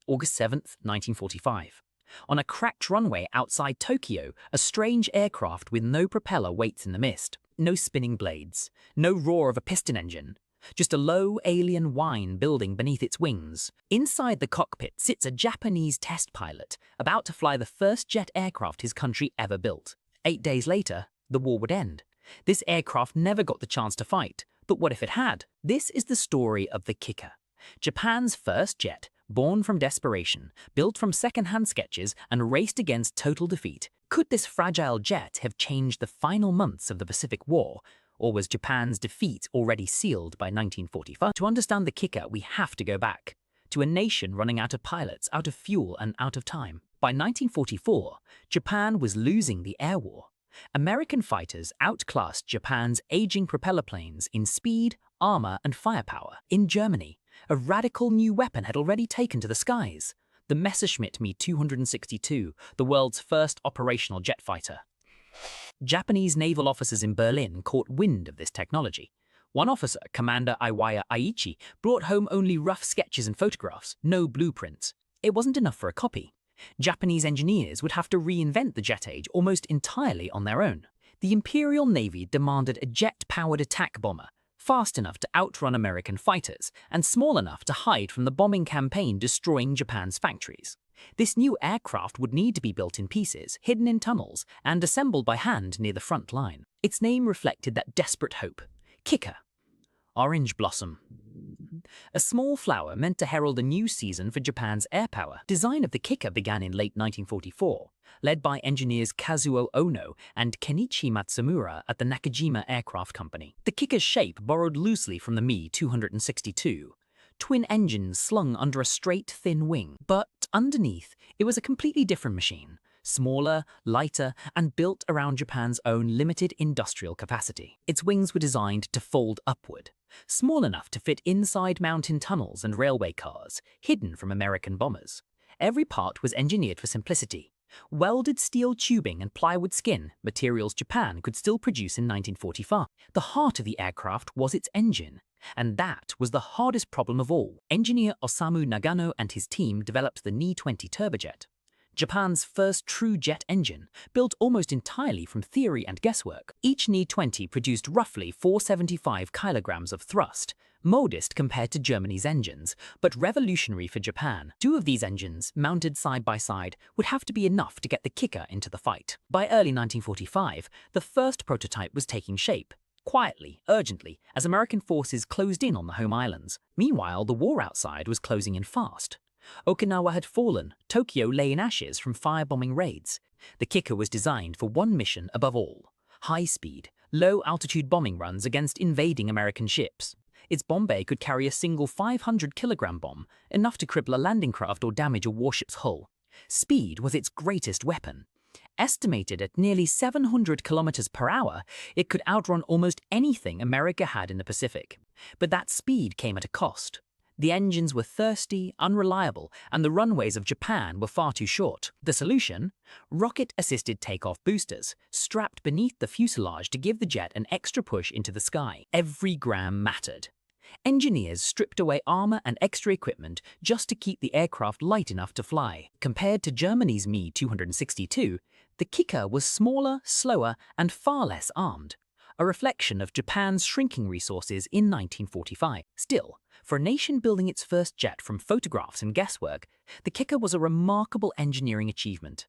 August 7th, 1945. On a cracked runway outside Tokyo, a strange aircraft with no propeller waits in the mist. No spinning blades, no roar of a piston engine, just a low alien whine building beneath its wings. Inside the cockpit sits a Japanese test pilot, about to fly the first jet aircraft his country ever built. 8 days later, the war would end. This aircraft never got the chance to fight, but what if it had? This is the story of the Kikka, Japan's first jet, born from desperation, built from second-hand sketches and raced against total defeat. Could this fragile jet have changed the final months of the Pacific War, or was Japan's defeat already sealed by 1945? To understand the Kikka, we have to go back to a nation running out of pilots, out of fuel, and out of time. By 1944, Japan was losing the air war. American fighters outclassed Japan's aging propeller planes in speed, armor, and firepower. In Germany, a radical new weapon had already taken to the skies: the Messerschmitt Me-262, the world's first operational jet fighter. Japanese naval officers in Berlin caught wind of this technology. One officer, Commander Iwaya Aichi, brought home only rough sketches and photographs, no blueprints. It wasn't enough for a copy. Japanese engineers would have to reinvent the jet age almost entirely on their own. The Imperial Navy demanded a jet-powered attack bomber, fast enough to outrun American fighters, and small enough to hide from the bombing campaign destroying Japan's factories. This new aircraft would need to be built in pieces, hidden in tunnels, and assembled by hand near the front line. Its name reflected that desperate hope: Kikka, orange blossom. A small flower meant to herald a new season for Japan's air power. Design of the Kikka began in late 1944, led by engineers Kazuo Ono and Kenichi Matsumura at the Nakajima Aircraft Company. The Kikka's shape borrowed loosely from the Me-262, twin engines slung under a straight, thin wing. But underneath, it was a completely different machine, smaller, lighter, and built around Japan's own limited industrial capacity. Its wings were designed to fold upward, small enough to fit inside mountain tunnels and railway cars, hidden from American bombers. Every part was engineered for simplicity. Welded steel tubing and plywood skin, materials Japan could still produce in 1945. The heart of the aircraft was its engine, and that was the hardest problem of all. Engineer Osamu Nagano and his team developed the Ni-20 turbojet, Japan's first true jet engine, built almost entirely from theory and guesswork. Each Ni-20 produced roughly 475 kilograms of thrust, modest compared to Germany's engines, but revolutionary for Japan. Two of these engines, mounted side by side, would have to be enough to get the Kikka into the fight. By early 1945, the first prototype was taking shape, quietly, urgently, as American forces closed in on the home islands. Meanwhile, the war outside was closing in fast. Okinawa had fallen, Tokyo lay in ashes from firebombing raids. The Kikka was designed for one mission above all: high-speed, low-altitude bombing runs against invading American ships. Its bomb bay could carry a single 500-kilogram bomb, enough to cripple a landing craft or damage a warship's hull. Speed was its greatest weapon. Estimated at nearly 700 kilometers per hour, it could outrun almost anything America had in the Pacific. But that speed came at a cost. The engines were thirsty, unreliable, and the runways of Japan were far too short. The solution? Rocket-assisted takeoff boosters, strapped beneath the fuselage to give the jet an extra push into the sky. Every gram mattered. Engineers stripped away armor and extra equipment just to keep the aircraft light enough to fly. Compared to Germany's Me-262, the Kikka was smaller, slower, and far less armed, a reflection of Japan's shrinking resources in 1945. Still, for a nation building its first jet from photographs and guesswork, the Kikka was a remarkable engineering achievement.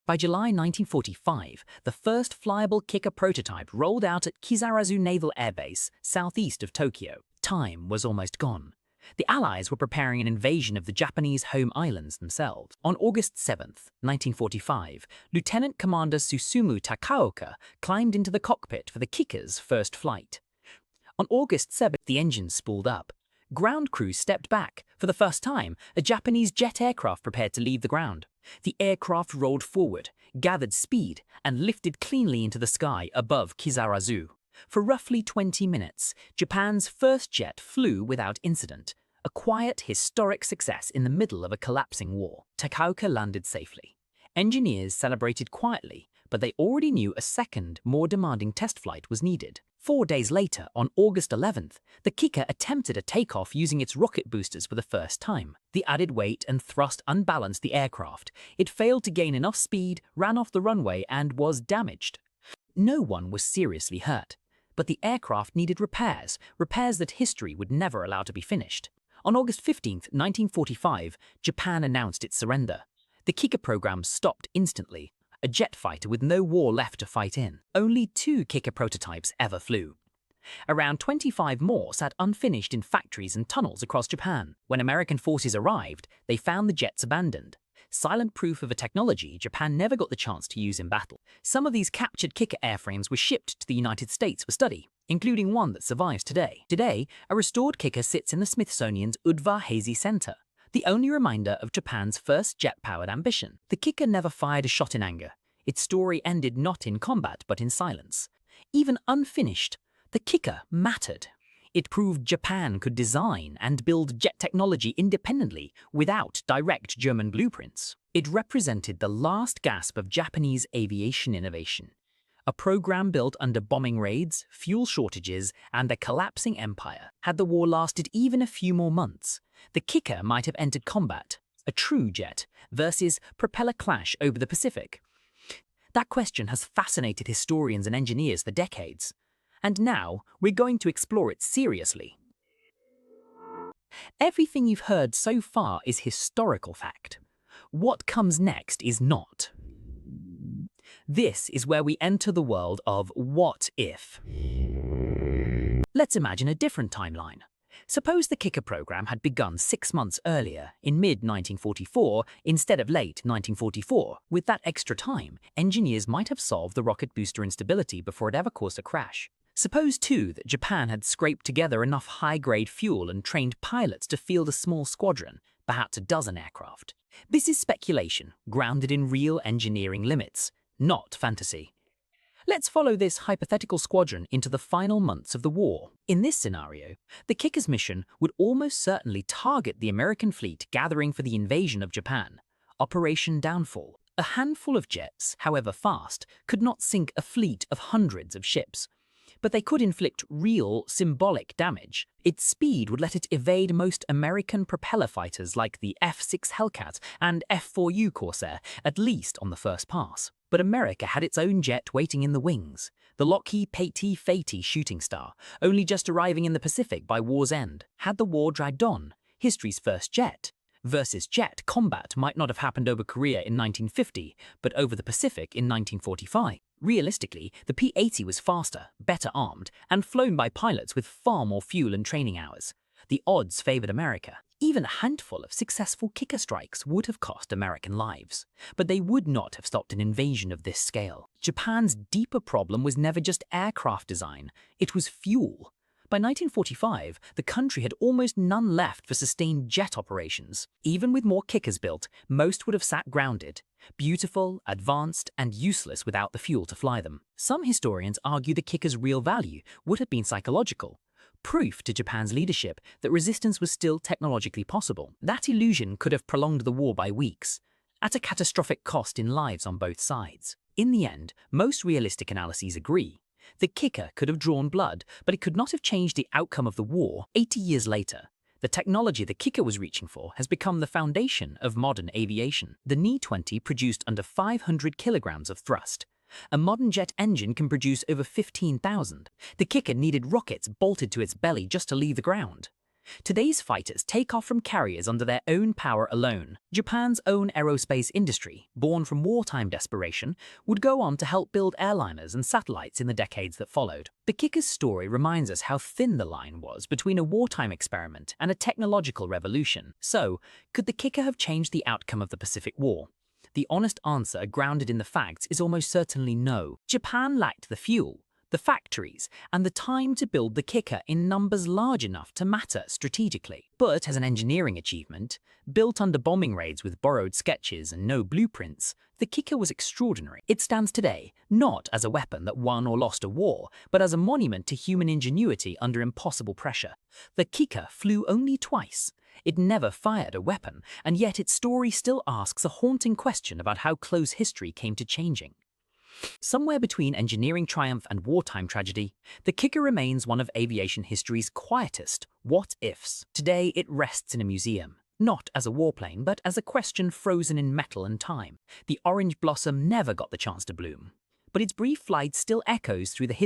By July 1945, the first flyable Kikka prototype rolled out at Kisarazu Naval Air Base, southeast of Tokyo. Time was almost gone. The Allies were preparing an invasion of the Japanese home islands themselves. On August 7, 1945, Lieutenant Commander Susumu Takaoka climbed into the cockpit for the Kikka's first flight. On August 7, the engines spooled up. Ground crews stepped back. For the first time, a Japanese jet aircraft prepared to leave the ground. The aircraft rolled forward, gathered speed, and lifted cleanly into the sky above Kisarazu. For roughly 20 minutes, Japan's first jet flew without incident, a quiet, historic success in the middle of a collapsing war. Takaoka landed safely. Engineers celebrated quietly, but they already knew a second, more demanding test flight was needed. 4 days later, on August 11th, the Kikka attempted a takeoff using its rocket boosters for the first time. The added weight and thrust unbalanced the aircraft. It failed to gain enough speed, ran off the runway, and was damaged. No one was seriously hurt, but the aircraft needed repairs that history would never allow to be finished. On August 15, 1945, Japan announced its surrender. The Kikka program stopped instantly, a jet fighter with no war left to fight in. Only 2 Kikka prototypes ever flew. Around 25 more sat unfinished in factories and tunnels across Japan. When American forces arrived, they found the jets abandoned. Silent proof of a technology Japan never got the chance to use in battle. Some of these captured Kikka airframes were shipped to the United States for study, including one that survives today. Today, a restored Kikka sits in the Smithsonian's Udvar-Hazy Center, the only reminder of Japan's first jet-powered ambition. The Kikka never fired a shot in anger. Its story ended not in combat but in silence. Even unfinished, the Kikka mattered. It proved Japan could design and build jet technology independently without direct German blueprints. It represented the last gasp of Japanese aviation innovation, a program built under bombing raids, fuel shortages, and a collapsing empire. Had the war lasted even a few more months, the Kikka might have entered combat, a true jet versus propeller clash over the Pacific. That question has fascinated historians and engineers for decades. And now, we're going to explore it seriously. Everything you've heard so far is historical fact. What comes next is not. This is where we enter the world of what if. Let's imagine a different timeline. Suppose the Kikka program had begun 6 months earlier, in mid-1944, instead of late 1944. With that extra time, engineers might have solved the rocket booster instability before it ever caused a crash. Suppose, too, that Japan had scraped together enough high-grade fuel and trained pilots to field a small squadron, perhaps a dozen aircraft. This is speculation, grounded in real engineering limits, not fantasy. Let's follow this hypothetical squadron into the final months of the war. In this scenario, the Kikka's mission would almost certainly target the American fleet gathering for the invasion of Japan. Operation Downfall. A handful of jets, however fast, could not sink a fleet of hundreds of ships. But they could inflict real, symbolic damage. Its speed would let it evade most American propeller fighters like the F-6 Hellcat and F-4U Corsair, at least on the first pass. But America had its own jet waiting in the wings, the Lockheed Patey Shooting Star, only just arriving in the Pacific by war's end. Had the war dragged on, history's first jet versus jet combat might not have happened over Korea in 1950, but over the Pacific in 1945. Realistically, the P-80 was faster, better armed, and flown by pilots with far more fuel and training hours. The odds favored America. Even a handful of successful Kikka strikes would have cost American lives, but they would not have stopped an invasion of this scale. Japan's deeper problem was never just aircraft design, it was fuel. By 1945, the country had almost none left for sustained jet operations. Even with more Kikkas built, most would have sat grounded, beautiful, advanced, and useless without the fuel to fly them. Some historians argue the Kikka's real value would have been psychological, proof to Japan's leadership that resistance was still technologically possible. That illusion could have prolonged the war by weeks, at a catastrophic cost in lives on both sides. In the end, most realistic analyses agree. The Kikka could have drawn blood, but it could not have changed the outcome of the war. 80 years later, the technology the Kikka was reaching for has become the foundation of modern aviation. The Ni-20 produced under 500 kilograms of thrust. A modern jet engine can produce over 15,000. The Kikka needed rockets bolted to its belly just to leave the ground. Today's fighters take off from carriers under their own power alone. Japan's own aerospace industry, born from wartime desperation, would go on to help build airliners and satellites in the decades that followed. The Kikka's story reminds us how thin the line was between a wartime experiment and a technological revolution. So, could the Kikka have changed the outcome of the Pacific War? The honest answer, grounded in the facts, is almost certainly no. Japan lacked the fuel, the factories, and the time to build the Kikka in numbers large enough to matter strategically. But as an engineering achievement, built under bombing raids with borrowed sketches and no blueprints, the Kikka was extraordinary. It stands today, not as a weapon that won or lost a war, but as a monument to human ingenuity under impossible pressure. The Kikka flew only twice. It never fired a weapon, and yet its story still asks a haunting question about how close history came to changing. Somewhere between engineering triumph and wartime tragedy, the Kikka remains one of aviation history's quietest what-ifs. Today, it rests in a museum, not as a warplane, but as a question frozen in metal and time. The orange blossom never got the chance to bloom, but its brief flight still echoes through the history